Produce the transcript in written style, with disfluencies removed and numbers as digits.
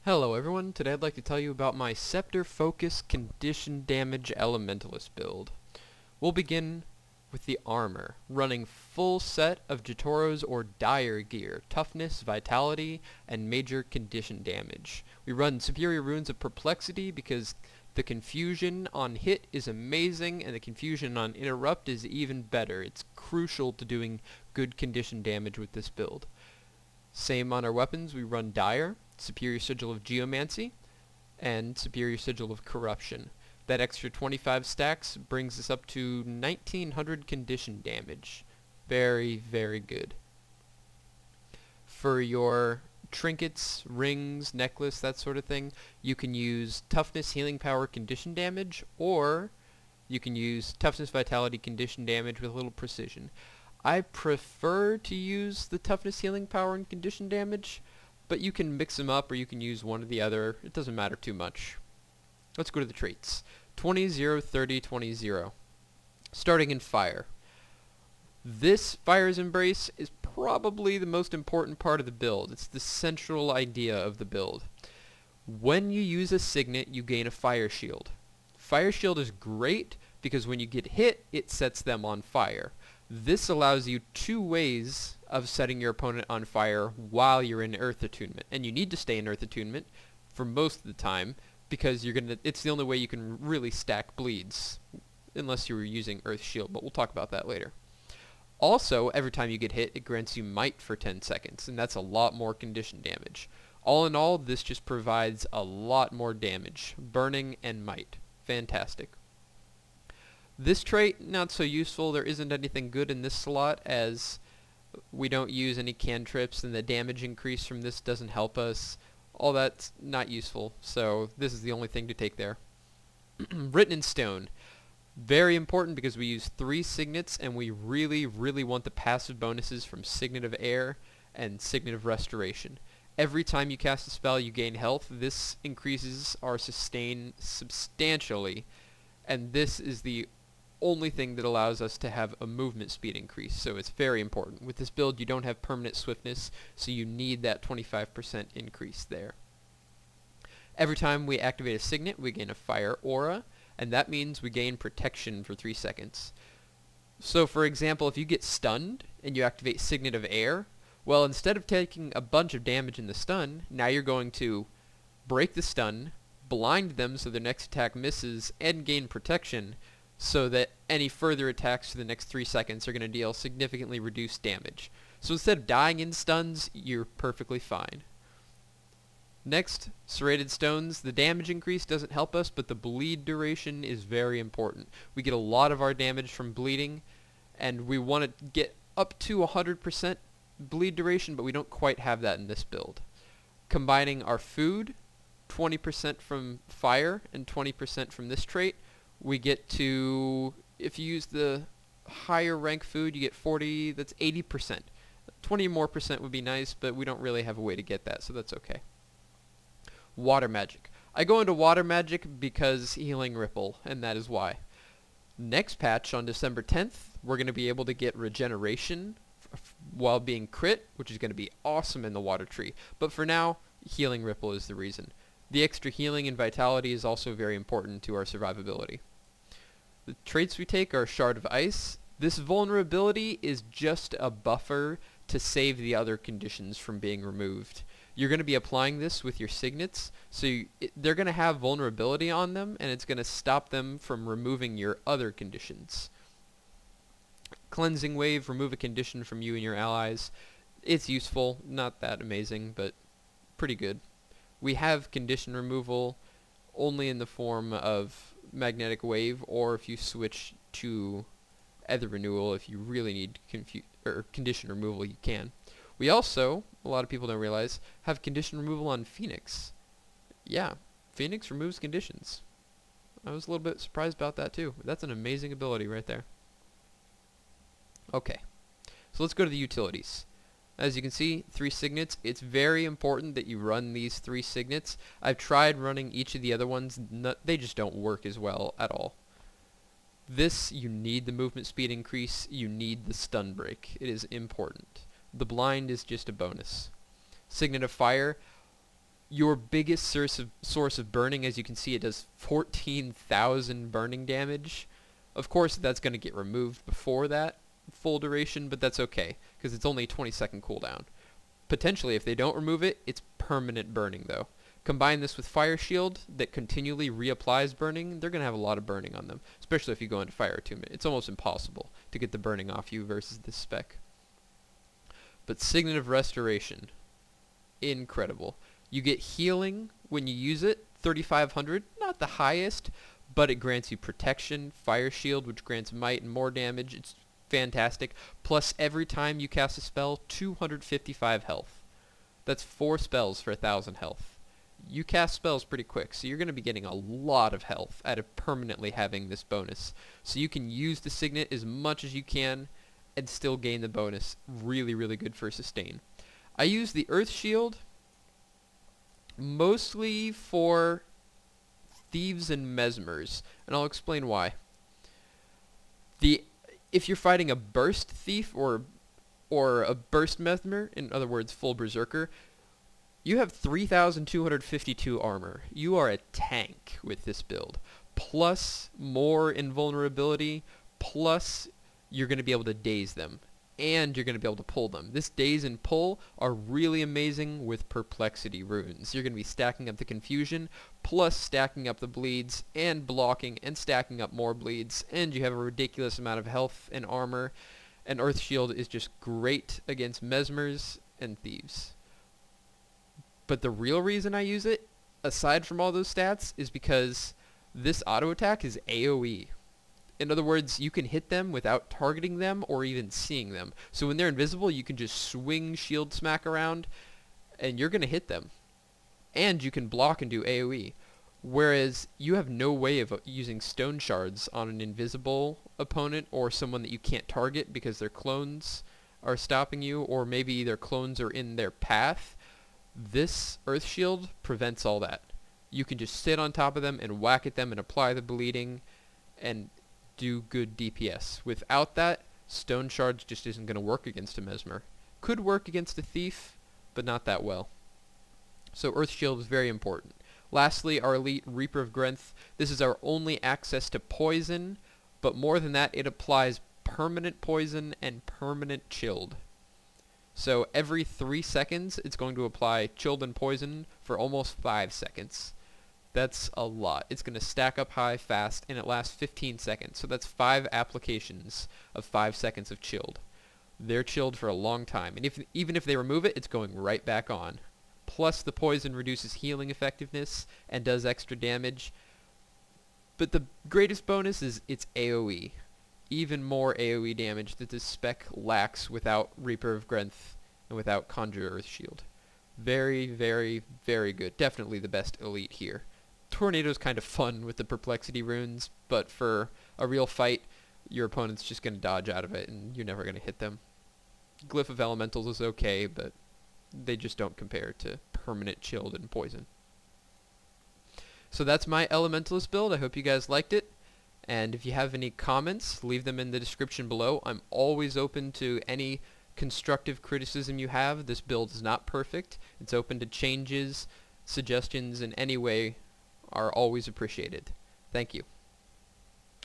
Hello everyone, today I'd like to tell you about my Scepter Focus Condition Damage Elementalist build. We'll begin with the armor, running full set of Jotoro's or Dire gear, toughness, vitality, and major condition damage. We run superior runes of perplexity because the confusion on hit is amazing and the confusion on interrupt is even better. It's crucial to doing good condition damage with this build. Same on our weapons, we run Dire, Superior Sigil of Geomancy, and Superior Sigil of Corruption. That extra 25 stacks brings us up to 1900 condition damage. Very, very good. For your trinkets, rings, necklace, that sort of thing, you can use Toughness, Healing Power, Condition Damage, or you can use Toughness, Vitality, Condition Damage with a little precision. I prefer to use the Toughness, Healing Power, and Condition Damage, but you can mix them up or you can use one or the other. It doesn't matter too much. Let's go to the traits. 20, 0, 30, 20, 0. Starting in Fire. This Fire's Embrace is probably the most important part of the build. It's the central idea of the build. When you use a Signet, you gain a Fire Shield. Fire Shield is great because when you get hit, it sets them on fire. This allows you two ways of setting your opponent on fire while you're in Earth Attunement. And you need to stay in Earth Attunement for most of the time because it's the only way you can really stack bleeds unless you were using Earth Shield, but we'll talk about that later. Also, every time you get hit, it grants you Might for 10 seconds, and that's a lot more condition damage. All in all, this just provides a lot more damage. Burning and Might. Fantastic. This trait, not so useful. There isn't anything good in this slot as we don't use any cantrips and the damage increase from this doesn't help us. All that's not useful, so this is the only thing to take there. Written in Stone. Very important because we use 3 Signets and we really, really want the passive bonuses from Signet of Air and Signet of Restoration. Every time you cast a spell you gain health. This increases our sustain substantially, and this is the only thing that allows us to have a movement speed increase, so it's very important. With this build you don't have permanent swiftness, so you need that 25% increase there. Every time we activate a Signet we gain a Fire Aura, and that means we gain protection for 3 seconds. So for example, if you get stunned and you activate Signet of Air, well, instead of taking a bunch of damage in the stun, now you're going to break the stun, blind them so their next attack misses, and gain protection, so that any further attacks for the next 3 seconds are going to deal significantly reduced damage. So instead of dying in stuns, you're perfectly fine. Next, Serrated Stones. The damage increase doesn't help us, but the bleed duration is very important. We get a lot of our damage from bleeding, and we want to get up to 100% bleed duration, but we don't quite have that in this build. Combining our food, 20% from fire and 20% from this trait, we get to, if you use the higher rank food, you get 40, that's 80%. 20 more percent would be nice, but we don't really have a way to get that, so that's okay. Water Magic. I go into Water Magic because Healing Ripple, and that is why. Next patch on December 10th, we're going to be able to get Regeneration while being crit, which is going to be awesome in the Water Tree. But for now, Healing Ripple is the reason. The extra healing and vitality is also very important to our survivability. The traits we take are Shard of Ice. This vulnerability is just a buffer to save the other conditions from being removed. You're going to be applying this with your Signets, so they're going to have vulnerability on them, and it's going to stop them from removing your other conditions. Cleansing Wave, remove a condition from you and your allies. It's useful, not that amazing, but pretty good. We have condition removal only in the form of Magnetic Wave, or if you switch to Ether Renewal, if you really need condition removal, you can. We also, a lot of people don't realize, have condition removal on Phoenix. Yeah, Phoenix removes conditions. I was a little bit surprised about that too. That's an amazing ability right there. Okay, so let's go to the utilities. As you can see, 3 Signets. It's very important that you run these 3 Signets. I've tried running each of the other ones. They just don't work as well at all. This, you need the movement speed increase. You need the stun break. It is important. The blind is just a bonus. Signet of Fire. Your biggest source of burning, as you can see, it does 14,000 burning damage. Of course, that's going to get removed before that full duration, but that's okay, because it's only a 20-second cooldown. Potentially, if they don't remove it, it's permanent burning, though. Combine this with Fire Shield that continually reapplies burning, they're going to have a lot of burning on them, especially if you go into Fire Attunement. It's almost impossible to get the burning off you versus this spec. But Signet of Restoration, incredible. You get healing when you use it, 3,500, not the highest, but it grants you protection, Fire Shield, which grants might and more damage. It's fantastic. Plus, every time you cast a spell, 255 health. That's 4 spells for 1,000 health. You cast spells pretty quick, so you're going to be getting a lot of health out of permanently having this bonus. So you can use the Signet as much as you can and still gain the bonus. Really, really good for sustain. I use the Earth Shield mostly for thieves and mesmers, and I'll explain why. If you're fighting a burst thief or a burst mesmer, in other words, full berserker, you have 3,252 armor. You are a tank with this build. Plus more invulnerability, plus you're going to be able to daze them. And you're going to be able to pull them. This daze and pull are really amazing with perplexity runes. You're going to be stacking up the confusion, plus stacking up the bleeds, and blocking, and stacking up more bleeds, and you have a ridiculous amount of health and armor. And Earth Shield is just great against mesmers and thieves. But the real reason I use it, aside from all those stats, is because this auto attack is AoE. In other words, you can hit them without targeting them or even seeing them. So when they're invisible, you can just swing shield smack around and you're going to hit them. And you can block and do AoE. Whereas you have no way of using stone shards on an invisible opponent or someone that you can't target because their clones are stopping you, or maybe their clones are in their path. This Earth Shield prevents all that. You can just sit on top of them and whack at them and apply the bleeding and do good DPS. Without that, stone shards just isn't going to work against a mesmer. Could work against a thief, but not that well. So Earth Shield is very important. Lastly, our elite Reaper of Grenth. This is our only access to poison, but more than that, it applies permanent poison and permanent chilled. So every 3 seconds, it's going to apply chilled and poison for almost 5 seconds. That's a lot. It's going to stack up high fast, and it lasts 15 seconds. So that's 5 applications of 5 seconds of chilled. They're chilled for a long time. And even if they remove it, it's going right back on. Plus the poison reduces healing effectiveness and does extra damage. But the greatest bonus is its AoE. Even more AoE damage that this spec lacks without Reaper of Grenth and without Conjure Earth Shield. Very, very, very good. Definitely the best elite here. Tornado's kind of fun with the perplexity runes, but for a real fight, your opponent's just going to dodge out of it and you're never going to hit them. Glyph of Elementals is okay, but they just don't compare to permanent chilled and poison. So that's my Elementalist build. I hope you guys liked it. And if you have any comments, leave them in the description below. I'm always open to any constructive criticism you have. This build is not perfect. It's open to changes, suggestions in any way are always appreciated. Thank you.